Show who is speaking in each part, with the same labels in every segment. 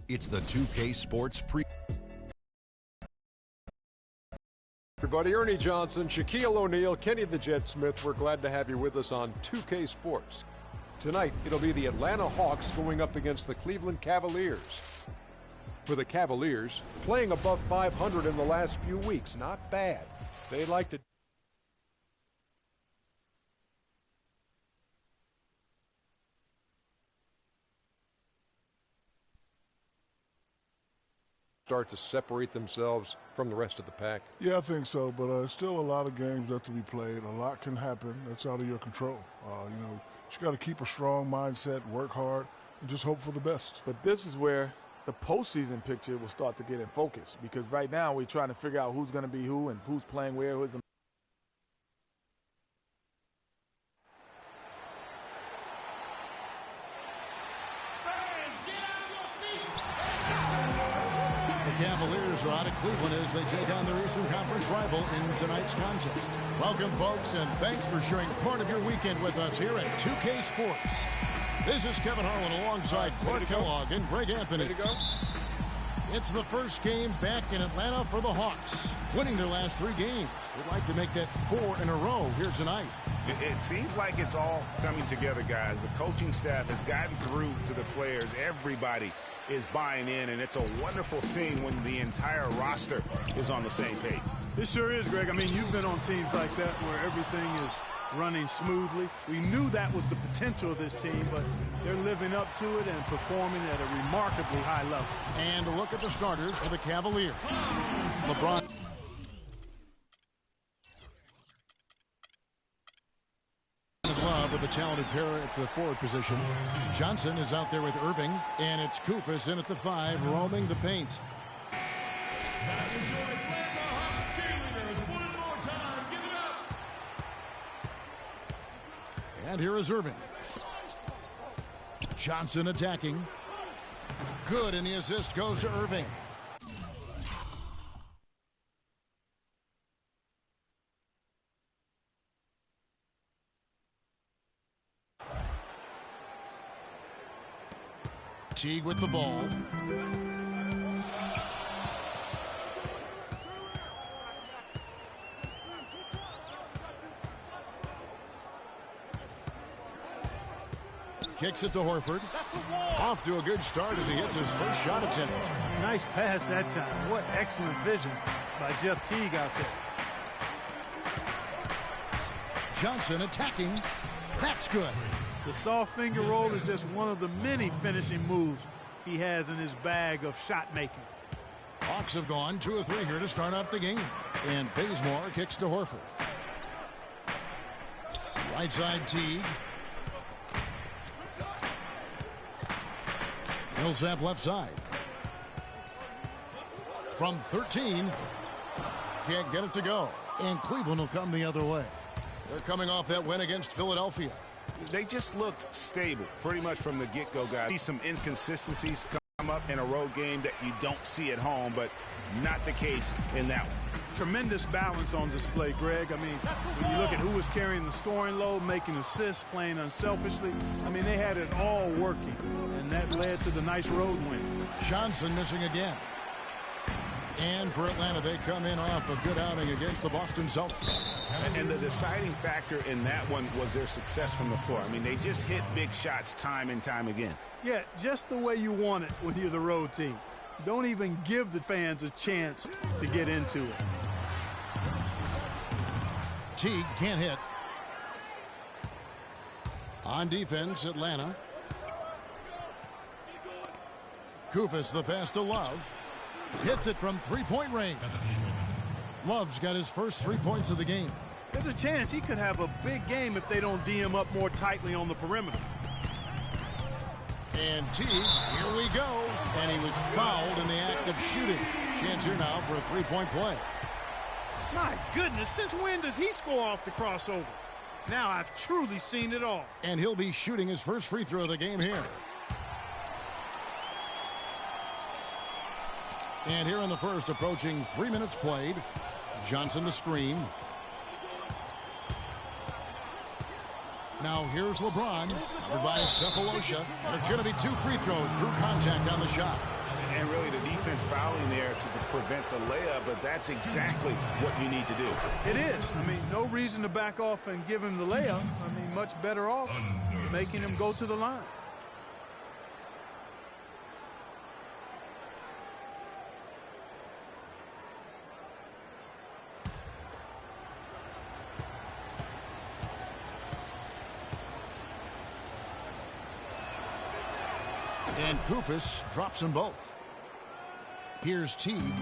Speaker 1: It's the 2K Sports Pre.
Speaker 2: Everybody, Ernie Johnson, Shaquille O'Neal, Kenny the Jet Smith, we're glad to have you with us on 2K Sports. Tonight, it'll be the Atlanta Hawks going up against the Cleveland Cavaliers. For the Cavaliers, playing above 500 in the last few weeks, not bad. They'd like to start to separate themselves from the rest of the pack?
Speaker 3: Yeah, I think so, but still a lot of games left to be played. A lot can happen. That's out of your control. You got to keep a strong mindset, work hard, and just hope for the best.
Speaker 4: But this is where the postseason picture will start to get in focus, because right now we're trying to figure out who's going to be who and who's playing where, who's the
Speaker 5: Cavaliers are out of Cleveland as they take on their Eastern Conference rival in tonight's contest. Welcome, folks, and thanks for sharing part of your weekend with us here at 2K Sports. This is Kevin Harlan alongside Clark Kellogg and Greg Anthony.
Speaker 2: Ready to go?
Speaker 5: It's the first game back in Atlanta for the Hawks, winning their last 3 games. They'd like to make that 4 in a row here tonight.
Speaker 6: It seems like it's all coming together, guys. The coaching staff has gotten through to the players. Everybody is buying in, and it's a wonderful thing when the entire roster is on the same page.
Speaker 7: It sure is, Greg. I mean, you've been on teams like that where everything is running smoothly. We knew that was the potential of this team, but they're living up to it and performing at a remarkably high level.
Speaker 5: And a look at the starters for the Cavaliers. LeBron. Love with a talented pair at the forward position. Johnson is out there with Irving, and it's Koufos in at the 5, roaming the paint. And here is Irving. Johnson attacking. Good, and the assist goes to Irving. Teague with the ball. Kicks it to Horford. Off to a good start as he hits his first shot attempt.
Speaker 7: Nice pass that time. What excellent vision by Jeff Teague out there.
Speaker 5: Johnson attacking. That's good.
Speaker 7: The soft finger roll is just one of the many finishing moves he has in his bag of shot making.
Speaker 5: Hawks have gone 2 of 3 here to start out the game. And Bazemore kicks to Horford. Right side Teague. Millsap left side. From 13. Can't get it to go. And Cleveland will come the other way. They're coming off that win against Philadelphia.
Speaker 6: They just looked stable pretty much from the get-go, guys. See some inconsistencies come up in a road game that you don't see at home, but not the case in that one.
Speaker 7: Tremendous balance on display, Greg. I mean, when you look at who was carrying the scoring load, making assists, playing unselfishly, I mean, they had it all working, and that led to the nice road win.
Speaker 5: Johnson missing again. And for Atlanta, they come in off a good outing against the Boston Celtics.
Speaker 6: And the deciding factor in that one was their success from the floor. I mean, they just hit big shots time and time again.
Speaker 7: Yeah, just the way you want it when you're the road team. Don't even give the fans a chance to get into it.
Speaker 5: Teague can't hit. On defense, Atlanta. Koufos the pass to Love. Hits it from 3-point range. Love's got his first 3 points of the game.
Speaker 7: There's a chance he could have a big game if they don't D him up more tightly on the perimeter.
Speaker 5: And Teague, here we go. And he was fouled in the act of shooting. Chance here now for a 3-point play.
Speaker 7: My goodness, since when does he score off the crossover? Now I've truly seen it all.
Speaker 5: And he'll be shooting his first free throw of the game here. And here in the first, approaching 3 minutes played. Johnson the screen. Now here's LeBron, covered by Cephalosha. And it's going to be 2 free throws. Drew contact on the shot.
Speaker 6: And really the defense fouling there to prevent the layup, but that's exactly what you need to do.
Speaker 7: It is. I mean, no reason to back off and give him the layup. I mean, much better off making him go to the line.
Speaker 5: And Koufos drops them both. Here's Teague.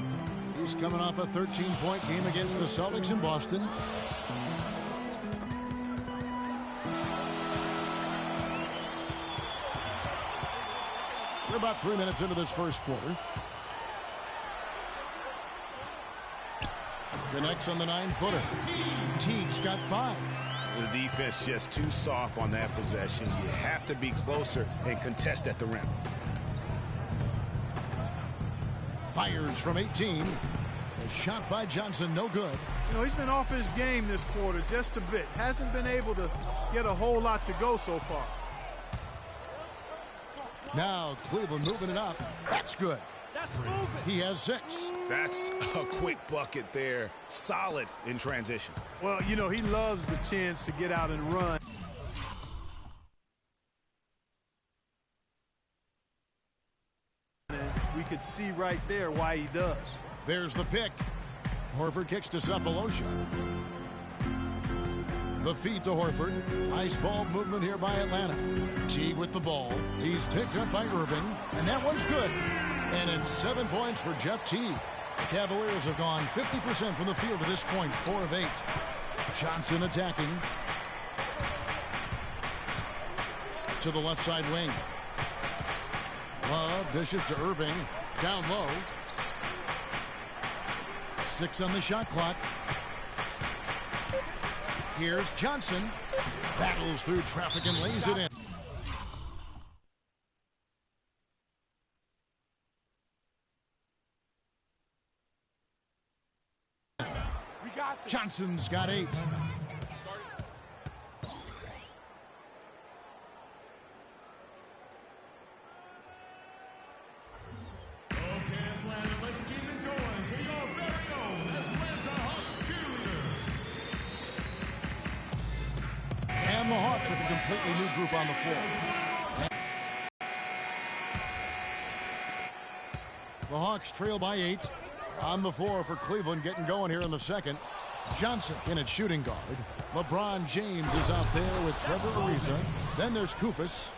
Speaker 5: He's coming off a 13-point game against the Celtics in Boston. We're about 3 minutes into this first quarter. Connects on the 9-footer. Teague's got 5.
Speaker 6: The defense just too soft on that possession. You have to be closer and contest at the rim.
Speaker 5: Fires from 18. A shot by Johnson, no good.
Speaker 7: You know, he's been off his game this quarter just a bit. Hasn't been able to get a whole lot to go so far.
Speaker 5: Now Cleveland moving it up. That's good. He has 6.
Speaker 6: That's a quick bucket there. Solid in transition.
Speaker 7: Well, you know, he loves the chance to get out and run. And we could see right there why he does.
Speaker 5: There's the pick. Horford kicks to Sefolosha. The feed to Horford. Nice ball movement here by Atlanta. Teague with the ball. He's picked up by Irving. And that one's good. And it's 7 points for Jeff Teague. The Cavaliers have gone 50% from the field to this point, 4 of 8. Johnson attacking. To the left side wing. Love dishes to Irving. Down low. 6 on the shot clock. Here's Johnson. Battles through traffic and lays it in. Johnson's got 8. And the Hawks with a completely new group on the floor. The Hawks trail by 8. On the floor for Cleveland, getting going here in the second. Johnson in at shooting guard. LeBron James is out there with Trevor Ariza. Then there's Koufos.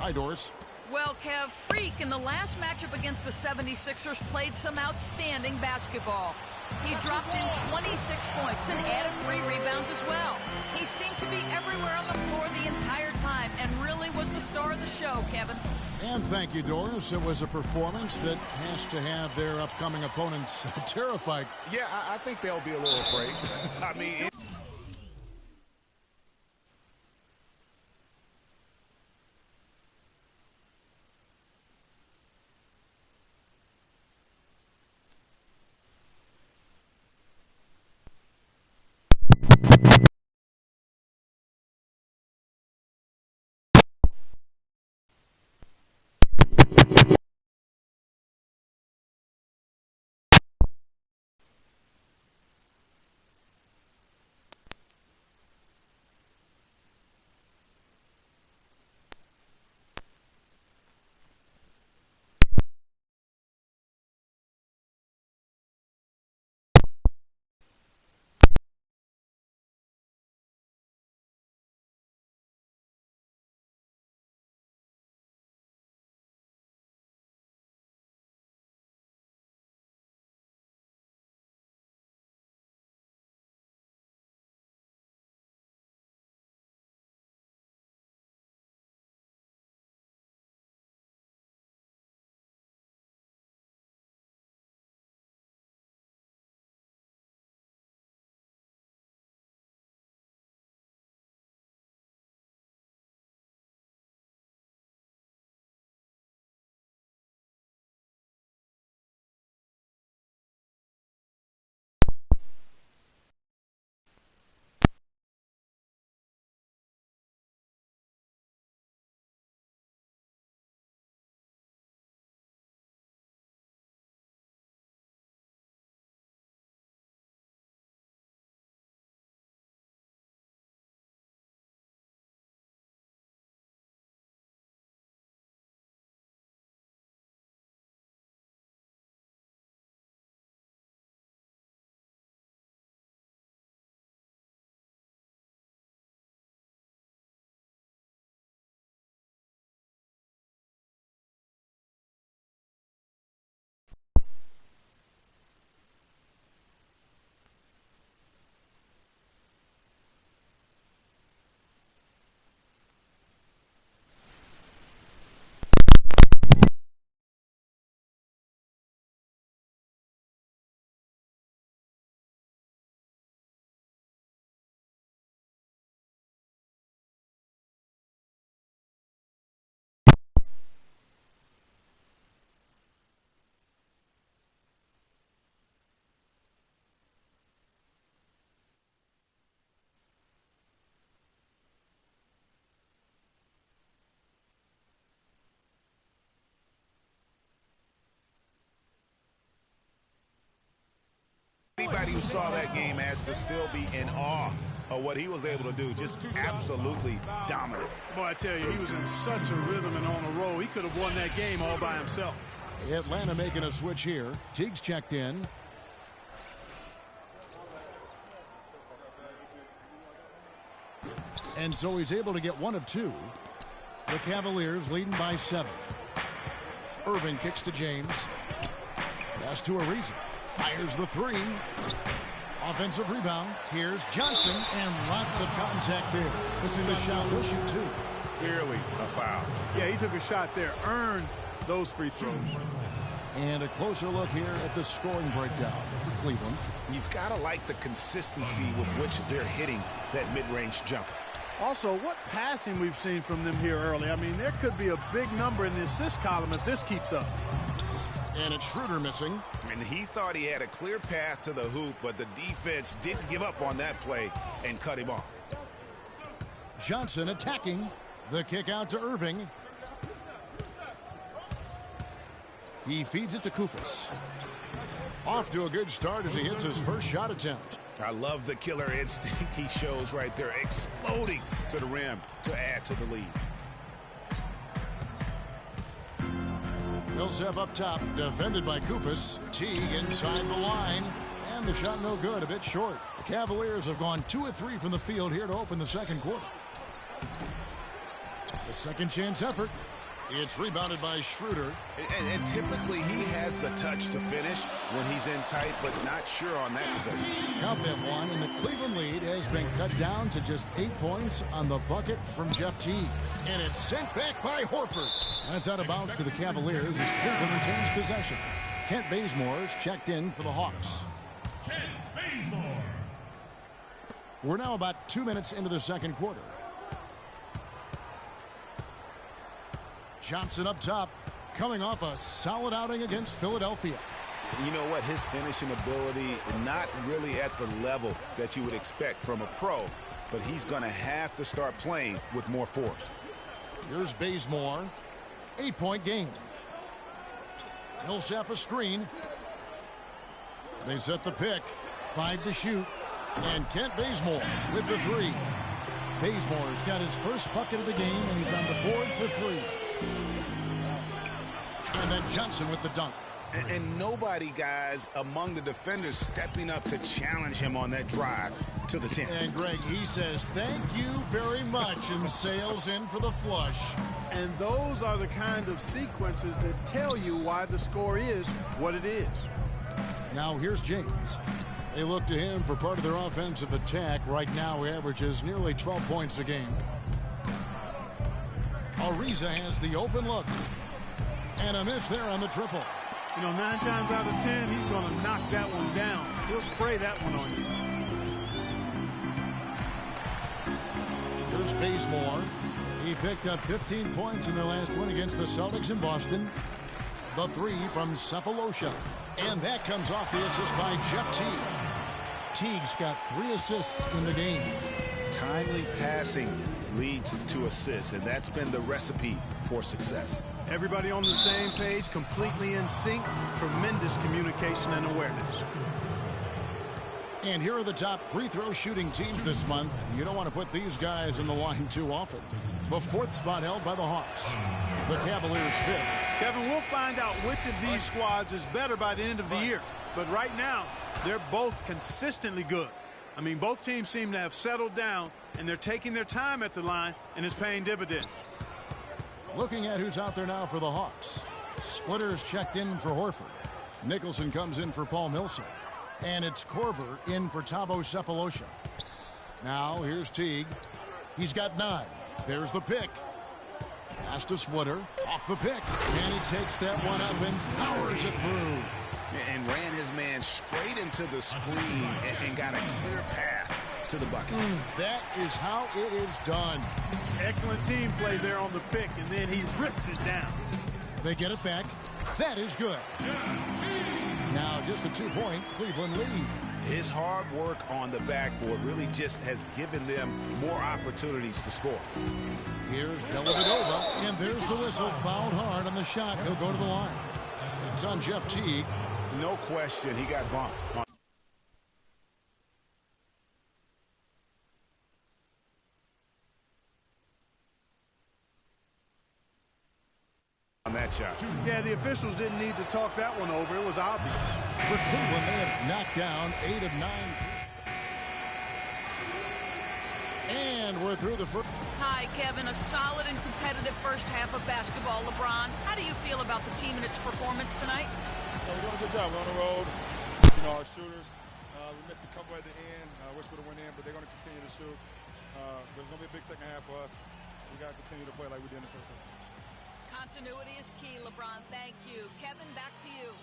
Speaker 5: Hi, Doris.
Speaker 8: Well, Kev, Freak in the last matchup against the 76ers played some outstanding basketball. He dropped in 26 points and added 3 rebounds as well. He seemed to be everywhere on the floor the entire time and really was the star of the show, Kevin.
Speaker 5: And thank you, Doris. It was a performance that has to have their upcoming opponents terrified.
Speaker 6: Yeah, I think they'll be a little afraid. I mean... Anybody who saw that game has to still be in awe of what he was able to do. Just absolutely dominant.
Speaker 7: Boy, I tell you, he was in such a rhythm and on a roll. He could have won that game all by himself.
Speaker 5: Atlanta making a switch here. Teague's checked in. And so he's able to get 1 of 2. The Cavaliers leading by 7. Irving kicks to James. Pass to Ariza. Fires the 3. Offensive rebound. Here's Johnson, and lots of contact there. This is the shot. He'll shoot 2.
Speaker 6: Clearly a foul.
Speaker 7: Yeah, he took a shot there. Earned those free throws.
Speaker 5: And a closer look here at the scoring breakdown for Cleveland.
Speaker 6: You've got to like the consistency with which they're hitting that mid-range jumper.
Speaker 7: Also, what passing we've seen from them here early. I mean, there could be a big number in the assist column if this keeps up.
Speaker 5: And it's Schroeder missing.
Speaker 6: And he thought he had a clear path to the hoop, but the defense didn't give up on that play and cut him off.
Speaker 5: Johnson attacking. The kick out to Irving. He feeds it to Koufos. Off to a good start as he hits his first shot attempt.
Speaker 6: I love the killer instinct he shows right there, exploding to the rim to add to the lead.
Speaker 5: Millsap up top, defended by Koufos. Teague inside the line, and the shot no good, a bit short. The Cavaliers have gone 2 of 3 from the field here to open the second quarter. The second chance effort. It's rebounded by Schroeder.
Speaker 6: And typically he has the touch to finish when he's in tight, but not sure on that possession.
Speaker 5: Count that one, and the Cleveland lead has been cut down to just 8 points on the bucket from Jeff Teague. And it's sent back by Horford. That's out of bounds to the Cavaliers as Cleveland retains possession. Kent Bazemore's checked in for the Hawks.
Speaker 9: Kent Bazemore.
Speaker 5: We're now about 2 minutes into the second quarter. Johnson up top, coming off a solid outing against Philadelphia.
Speaker 6: You know what? His finishing ability, not really at the level that you would expect from a pro, but he's going to have to start playing with more force.
Speaker 5: Here's Bazemore. 8-point game. Millsap a screen. They set the pick. 5 to shoot. And Kent Bazemore with the 3. Bazemore's got his first bucket of the game, and he's on the board for 3. And then Johnson with the dunk.
Speaker 6: And nobody, guys, among the defenders stepping up to challenge him on that drive to the 10.
Speaker 5: And Greg, he says, thank you very much, and sails in for the flush.
Speaker 7: And those are the kind of sequences that tell you why the score is what it is.
Speaker 5: Now here's James. They look to him for part of their offensive attack. Right now he averages nearly 12 points a game. Ariza has the open look. And a miss there on the triple.
Speaker 7: You know, 9 times out of 10, he's going to knock that one down. He'll spray that one on you.
Speaker 5: Here's Bazemore. He picked up 15 points in their last win against the Celtics in Boston. The 3 from Sefolosha. And that comes off the assist by Jeff Teague. Teague's got 3 assists in the game.
Speaker 6: Timely passing leads to assists, and that's been the recipe for success.
Speaker 7: Everybody on the same page, completely in sync, tremendous communication and awareness.
Speaker 5: And here are the top free throw shooting teams this month. You don't want to put these guys in the line too often. The 4th spot held by the Hawks. The Cavaliers 5th.
Speaker 7: Kevin, we'll find out which of these squads is better by the end of the year. But right now, they're both consistently good. I mean, both teams seem to have settled down, and they're taking their time at the line, and it's paying dividends.
Speaker 5: Looking at who's out there now for the Hawks. Splitter's checked in for Horford. Nicholson comes in for Paul Millsap. And it's Korver in for Thabo Sefolosha. Now here's Teague. He's got 9. There's the pick. Pass to Splitter. Off the pick. And he takes that one up and powers it through.
Speaker 6: And ran his man straight into the screen and got a clear path to the bucket.
Speaker 5: That is how it is done.
Speaker 7: Excellent team play there on the pick, and then he rips it down.
Speaker 5: They get it back. That is good. Now just a 2-point Cleveland lead.
Speaker 6: His hard work on the backboard really just has given them more opportunities to score.
Speaker 5: Here's Dellavedova, and there's the whistle. Fouled hard on the shot. He'll go to the line. It's on Jeff Teague.
Speaker 6: No question, he got bumped on that shot.
Speaker 7: Yeah, the officials didn't need to talk that one over. It was obvious.
Speaker 5: For Cleveland, they have knocked down 8 of 9. And we're through the first.
Speaker 8: Hi, Kevin. A solid and competitive first half of basketball. LeBron, how do you feel about the team and its performance tonight?
Speaker 10: We're doing a good job. We're on the road. You know, our shooters, we missed a couple at the end. Wish we would have went in, but they're going to continue to shoot. There's going to be a big second half for us. We got to continue to play like we did in the first half.
Speaker 8: Continuity is key, LeBron. Thank you. Kevin, back to you.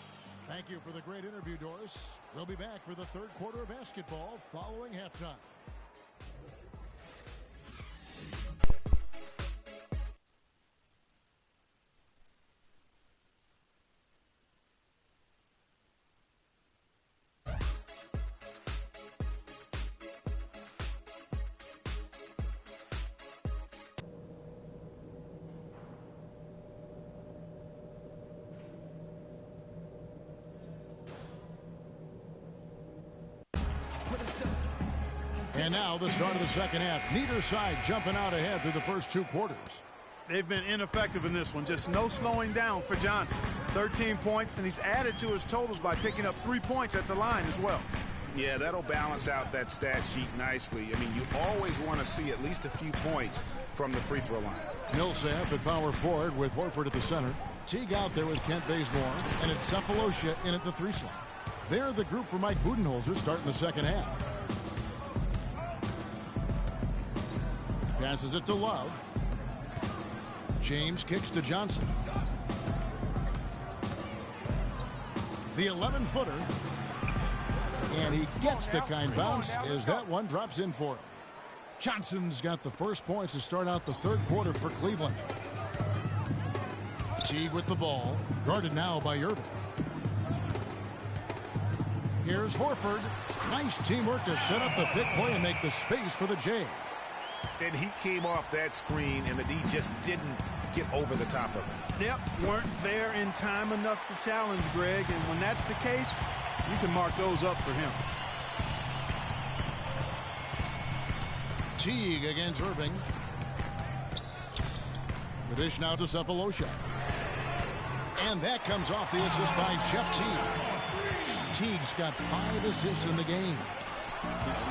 Speaker 5: Thank you for the great interview, Doris. We'll be back for the third quarter of basketball following halftime. And now the start of the second half. Neither side jumping out ahead through the first 2 quarters.
Speaker 7: They've been ineffective in this one. Just no slowing down for Johnson. 13 points, and he's added to his totals by picking up 3 points at the line as well.
Speaker 6: Yeah, that'll balance out that stat sheet nicely. I mean, you always want to see at least a few points from the free throw line.
Speaker 5: Millsap at power forward with Horford at the center. Teague out there with Kent Bazemore, and it's Cephalosha in at the 3 slot. They're the group for Mike Budenholzer starting the second half. Passes it to Love. James kicks to Johnson. The 11-footer. And he gets the kind bounce as that one drops in for him. Johnson's got the first points to start out the third quarter for Cleveland. Teague with the ball. Guarded now by Irving. Here's Horford. Nice teamwork to set up the pick play and make the space for the J.
Speaker 6: And he came off that screen, and the D just didn't get over the top of him.
Speaker 7: Yep, weren't there in time enough to challenge Greg, and when that's the case, you can mark those up for him.
Speaker 5: Teague against Irving. The dish now to Cephalosha. And that comes off the assist by Jeff Teague. Teague's got 5 assists in the game.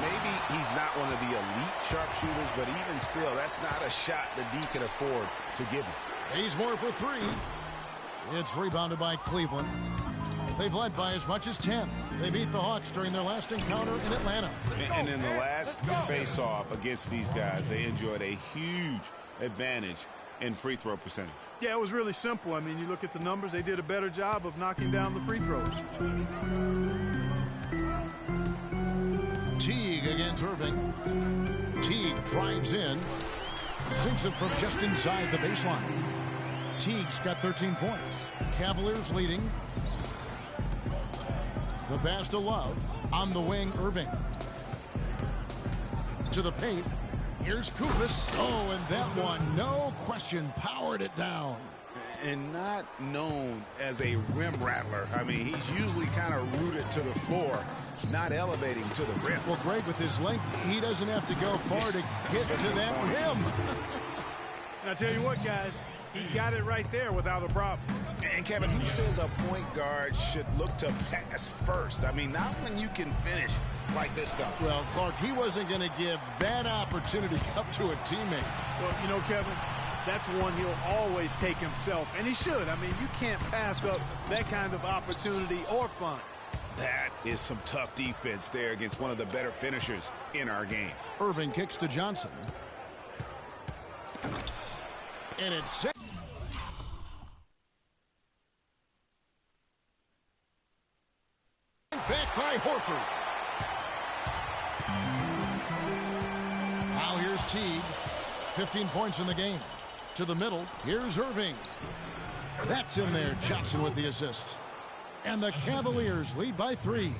Speaker 6: Maybe he's not one of the elite sharpshooters, but even still, that's not a shot the D can afford to give him.
Speaker 5: Bazemore for 3. It's rebounded by Cleveland. They've led by as much as 10. They beat the Hawks during their last encounter in Atlanta.
Speaker 6: And in the last face-off against these guys, they enjoyed a huge advantage in free throw percentage.
Speaker 7: Yeah, it was really simple. I mean, you look at the numbers, they did a better job of knocking down the free throws.
Speaker 5: Teague against Irving. Teague drives in. Sinks it from just inside the baseline. Teague's got 13 points. Cavaliers leading. The pass to Love. On the wing, Irving. To the paint. Here's Koufos. Oh, and that one, no question, powered it down.
Speaker 6: And not known as a rim rattler. I mean, he's usually kind of rooted to the floor, not elevating to the rim.
Speaker 5: Well, Greg, with his length, he doesn't have to go far to get to that rim.
Speaker 7: I tell you what, guys, he got it right there without a problem.
Speaker 6: And Kevin, who says a point guard should look to pass first? I mean, not when you can finish like this guy.
Speaker 5: Well, Clark, he wasn't going to give that opportunity up to a teammate.
Speaker 7: Well, you know, Kevin, that's one he'll always take himself, and he should. I mean, you can't pass up that kind of opportunity or fun.
Speaker 6: That is some tough defense there against one of the better finishers in our game.
Speaker 5: Irving kicks to Johnson. And it's set. Back by Horford. Now here's Teague. 15 points in the game. To the middle. Here's Irving. That's in there. Johnson with the assist. And the Cavaliers lead by 3.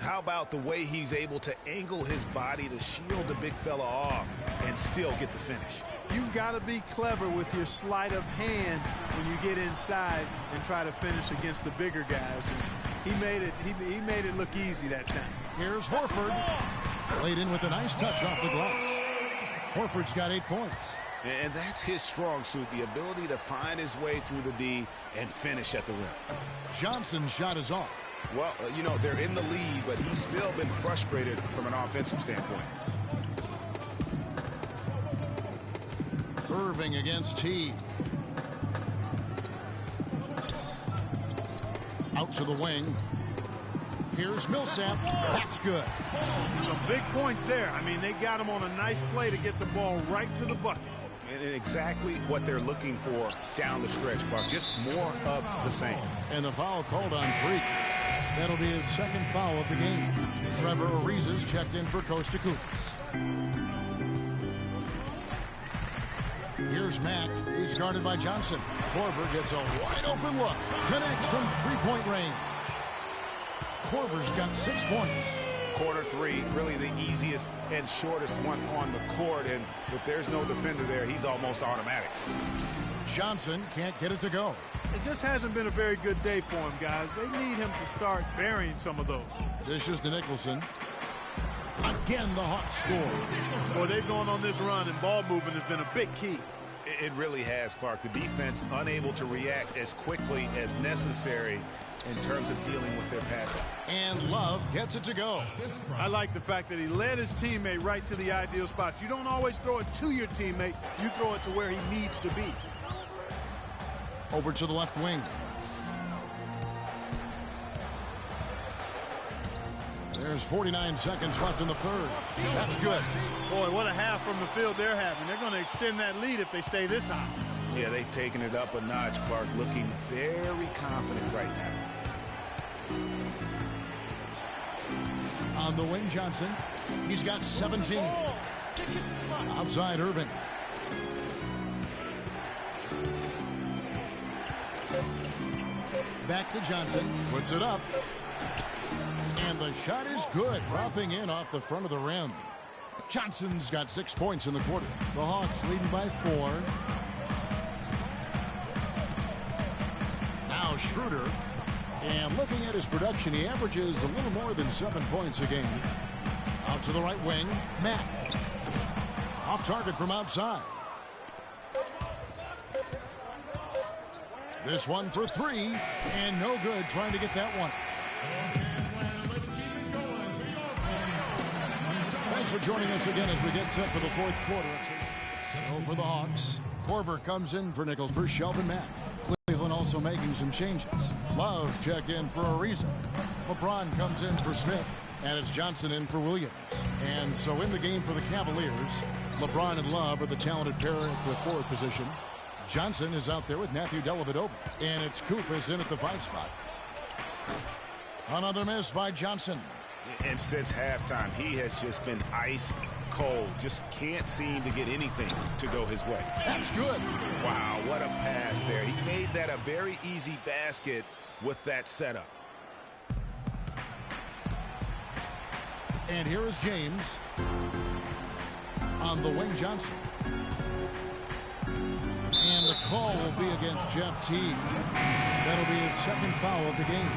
Speaker 6: How about the way he's able to angle his body to shield the big fella off and still get the finish?
Speaker 7: You've got to be clever with your sleight of hand when you get inside and try to finish against the bigger guys. And he made it look easy that time.
Speaker 5: Here's Horford. Laid in with a nice touch off the glass. Horford's got 8 points.
Speaker 6: And that's his strong suit, the ability to find his way through the D and finish at the rim.
Speaker 5: Johnson's shot is off.
Speaker 6: Well, you know, they're in the lead, but he's still been frustrated from an offensive standpoint.
Speaker 5: Irving against Teague. Out to the wing. Here's Millsap. That's good.
Speaker 7: Some big points there. I mean, they got him on a nice play to get the ball right to the bucket.
Speaker 6: And exactly what they're looking for down the stretch, Clark. Just more of the same.
Speaker 5: And the foul called on Freak. That'll be his second foul of the game. Trevor Ariza's checked in for Kosta Koufos. Here's Mack. He's guarded by Johnson. Korver gets a wide open look. Connects from three-point range. Korver's got 6 points.
Speaker 6: Quarter 3, really the easiest and shortest one on the court. And if there's no defender there, he's almost automatic.
Speaker 5: Johnson can't get it to go.
Speaker 7: It just hasn't been a very good day for him, guys. They need him to start burying some of those.
Speaker 5: Dishes to Nicholson. Again, the Hawks score.
Speaker 7: Boy, they've gone on this run, and ball movement has been a big key.
Speaker 6: It really has, Clark. The defense unable to react as quickly as necessary. in terms of dealing with their passing.
Speaker 5: And Love gets it to go.
Speaker 7: I like the fact that he led his teammate right to the ideal spot. You don't always throw it to your teammate. You throw it to where he needs to be.
Speaker 5: Over to the left wing. There's 49 seconds left in the third. That's good.
Speaker 7: Boy, what a half from the field they're having. They're going to extend that lead if they stay this high.
Speaker 6: Yeah, they've taken it up a notch. Clark looking very confident right now.
Speaker 5: On the wing, Johnson. He's got 17. Outside, Irving. Back to Johnson. Puts it up. And the shot is good. Dropping in off the front of the rim. Johnson's got 6 points in the quarter. The Hawks leading by 4. Now Schroeder. And looking at his production, he averages a little more than 7 points a game. Out to the right wing, Matt. Off target from outside. This one for 3, and no good trying to get that one. Thanks for joining us again as we get set for the fourth quarter. So for the Hawks, Korver comes in for Nichols for Shelvin Mack. Cleveland also making some changes. Love check in for Ariza. LeBron comes in for Smith. And it's Johnson in for Williams. And so in the game for the Cavaliers, LeBron and Love are the talented pair at the forward position. Johnson is out there with Matthew Dellavedova. And it's Koufos in at the 5 spot. Another miss by Johnson.
Speaker 6: And since halftime, he has just been ice cold. Just can't seem to get anything to go his way.
Speaker 5: That's good.
Speaker 6: Wow, what a pass there. He made that a very easy basket with that setup.
Speaker 5: And here is James on the wing, Johnson. And the call will be against Jeff Teague. That'll be his second foul of the game.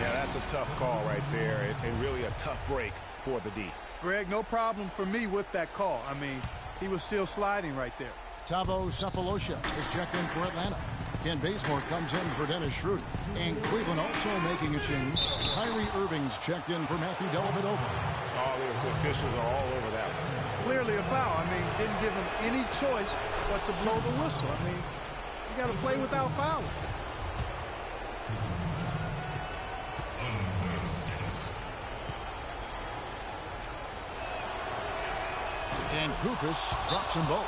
Speaker 6: Yeah, that's a tough call right there, and really a tough break for the D.
Speaker 7: Greg, no problem for me with that call. I mean, he was still sliding right there.
Speaker 5: Thabo Sefolosha is checked in for Atlanta. Ken Bazemore comes in for Dennis Schroeder. And Cleveland also making a change. Kyrie Irving's checked in for Matthew Dellavedova.
Speaker 6: All the officials are all over that one.
Speaker 7: Clearly a foul. I mean, didn't give him any choice but to blow the whistle. I mean, you got to play without fouling.
Speaker 5: And Koufos drops them both.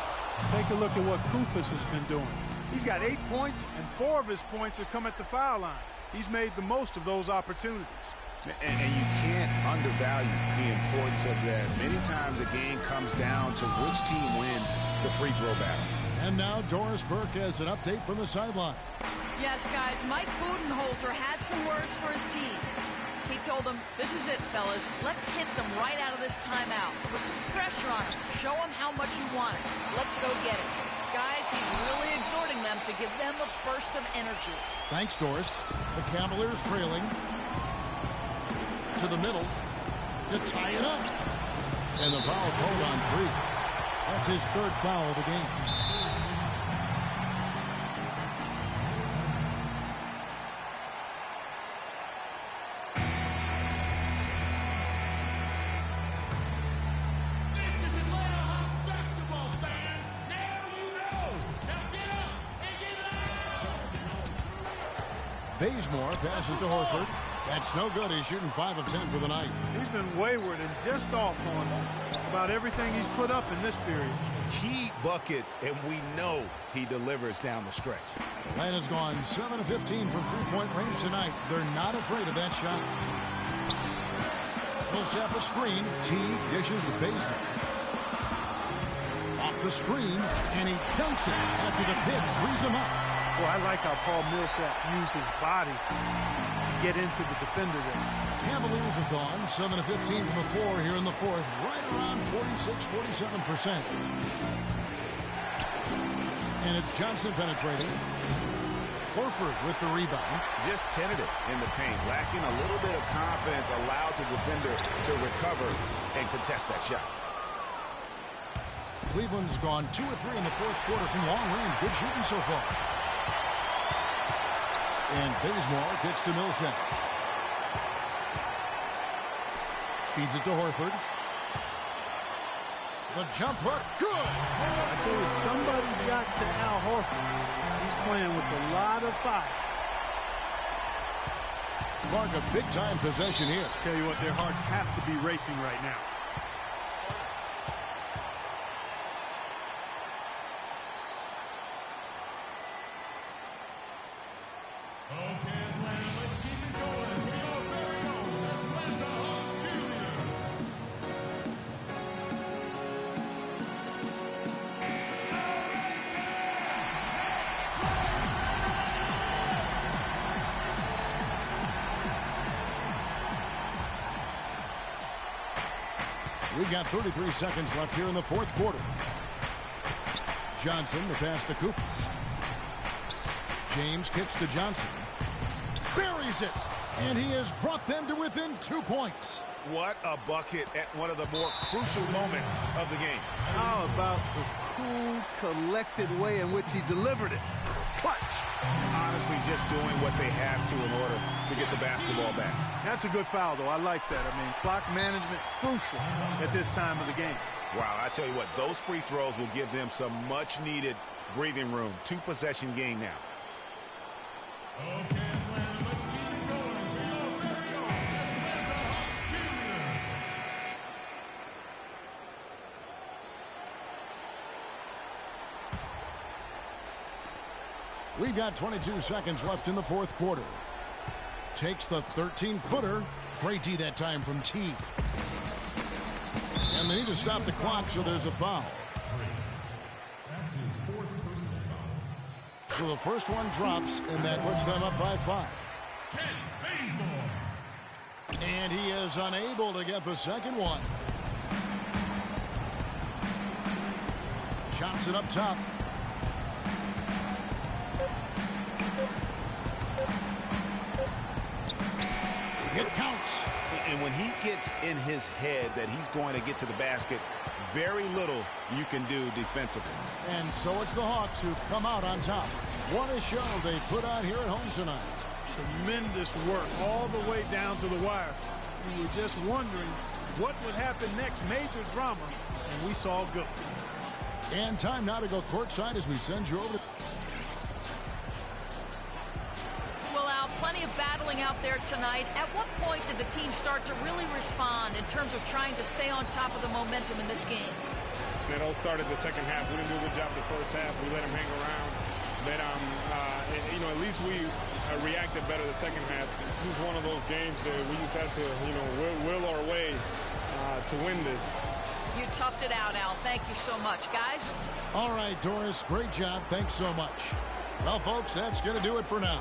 Speaker 7: Take a look at what Koufos has been doing. He's got 8 points, and 4 of his points have come at the foul line. He's made the most of those opportunities.
Speaker 6: And you can't undervalue the importance of that. Many times a game comes down to which team wins the free throw battle.
Speaker 5: And now Doris Burke has an update from the sideline.
Speaker 8: Yes, guys, Mike Budenholzer had some words for his team. He told them, this is it, fellas. Let's hit them right out of this timeout. Put some pressure on them. Show them how much you want it. Let's go get it. Guys, he's really exhorting them to give them a burst of energy.
Speaker 5: Thanks, Doris. The Cavaliers trailing to the middle to tie it up. And the foul called on 3. That's his 3rd foul of the game. Bazemore passes to Horford. That's no good. He's shooting 5 of 10 for the night.
Speaker 7: He's been wayward and just off on about everything he's put up in this period.
Speaker 6: Key buckets, and we know he delivers down the stretch.
Speaker 5: Atlanta's gone 7 of 15 from three-point range tonight. They're not afraid of that shot. Millsap a screen. Teague dishes to Bazemore. Off the screen, and he dunks it after the pick frees him up.
Speaker 7: Well, I like how Paul Millsap used his body to get into the defender there.
Speaker 5: Cavaliers have gone 7 of 15 from the floor here in the fourth, right around 46-47%. And it's Johnson penetrating. Horford with the rebound.
Speaker 6: Just tentative in the paint, lacking a little bit of confidence, allowed the defender to recover and contest that shot.
Speaker 5: Cleveland's gone 2 of 3 in the fourth quarter from long range. Good shooting so far. And Bazemore gets to Millsap. Feeds it to Horford. The jump hook, good.
Speaker 7: I tell you, somebody got to Al Horford. He's playing with a lot of fire.
Speaker 5: Clark, a big-time possession here.
Speaker 7: Tell you what, their hearts have to be racing right now.
Speaker 9: Okay, Atlanta, let's keep it going. We are very own Atlanta Hawks Juniors.
Speaker 5: We've got 33 seconds left here in the fourth quarter. Johnson, the pass to Koufos. James kicks to Johnson. Buries it. And he has brought them to within 2 points.
Speaker 6: What a bucket at one of the more crucial moments of the game.
Speaker 7: How about the cool, collected way in which he delivered it? Clutch.
Speaker 6: Honestly, just doing what they have to in order to get the basketball back.
Speaker 7: That's a good foul, though. I like that. I mean, clock management crucial at this time of the game.
Speaker 6: Wow, I tell you what, those free throws will give them some much-needed breathing room. 2-possession game now.
Speaker 9: Okay, Atlanta, let's keep it going. We are very own Atlanta Hawks Juniors.
Speaker 5: We've got 22 seconds left in the fourth quarter. Takes the 13-footer. Great D that time from T. And they need to stop the clock, so there's a foul.
Speaker 9: That's his fourth personal foul.
Speaker 5: So the first one drops, and that puts them up by 5.
Speaker 9: Kent Bazemore.
Speaker 5: And he is unable to get the second one. Johnson up top. It counts.
Speaker 6: And when he gets in his head that he's going to get to the basket, very little you can do defensively.
Speaker 5: And so it's the Hawks who come out on top. What a show they put on here at home tonight.
Speaker 7: Tremendous work all the way down to the wire. We were just wondering what would happen next. Major drama, and we saw good.
Speaker 5: And time now to go courtside as we send you over to...
Speaker 8: Well, Al, plenty of battling out there tonight. At what point did the team start to really respond in terms of trying to stay on top of the momentum in this game?
Speaker 11: It all started the second half. We didn't do a good job the first half. We let them hang around. Then, at least we reacted better the second half. This is one of those games that we just had to, will our way to win this.
Speaker 8: You toughed it out, Al. Thank you so much. Guys?
Speaker 5: All right, Doris, great job. Thanks so much. Well, folks, that's going to do it for now.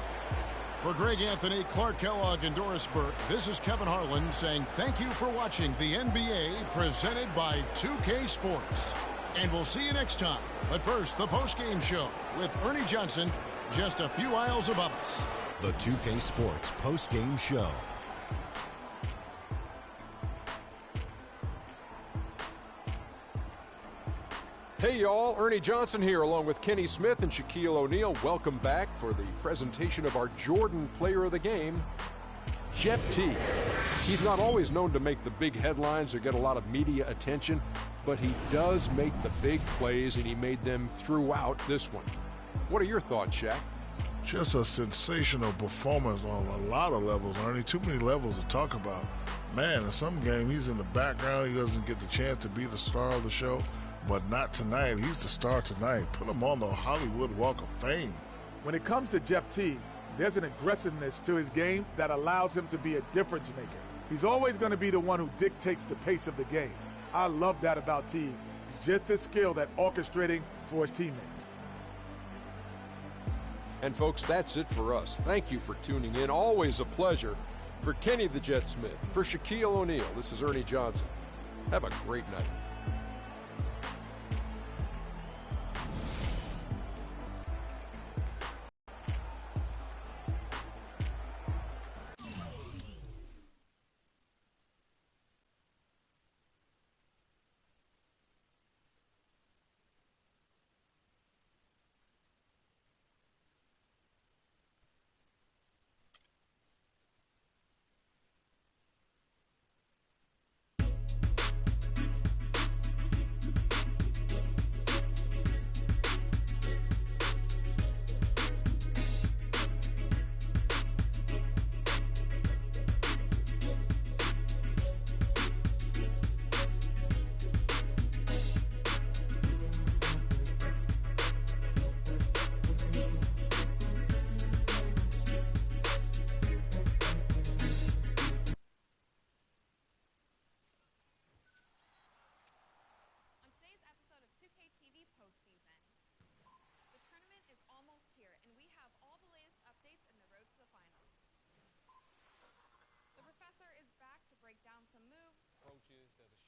Speaker 5: For Greg Anthony, Clark Kellogg, and Doris Burke, this is Kevin Harlan saying thank you for watching the NBA presented by 2K Sports. And we'll see you next time. But first, the postgame show with Ernie Johnson just a few aisles above us.
Speaker 1: The 2K Sports postgame show.
Speaker 2: Hey, y'all. Ernie Johnson here, along with Kenny Smith and Shaquille O'Neal. Welcome back for the presentation of our Jordan Player of the Game, Jeff Teague. He's not always known to make the big headlines or get a lot of media attention, but he does make the big plays, and he made them throughout this one. What are your thoughts, Shaq?
Speaker 3: Just a sensational performance on a lot of levels, Ernie. Too many levels to talk about. Man, in some game, he's in the background. He doesn't get the chance to be the star of the show, but not tonight. He's the star tonight. Put him on the Hollywood Walk of Fame.
Speaker 4: When it comes to Jeff Teague, there's an aggressiveness to his game that allows him to be a difference maker. He's always going to be the one who dictates the pace of the game. I love that about Teague. He's just as skilled at orchestrating for his teammates.
Speaker 2: And folks, that's it for us. Thank you for tuning in. Always a pleasure. For Kenny the Jet Smith, for Shaquille O'Neal, this is Ernie Johnson. Have a great night.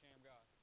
Speaker 12: sham God.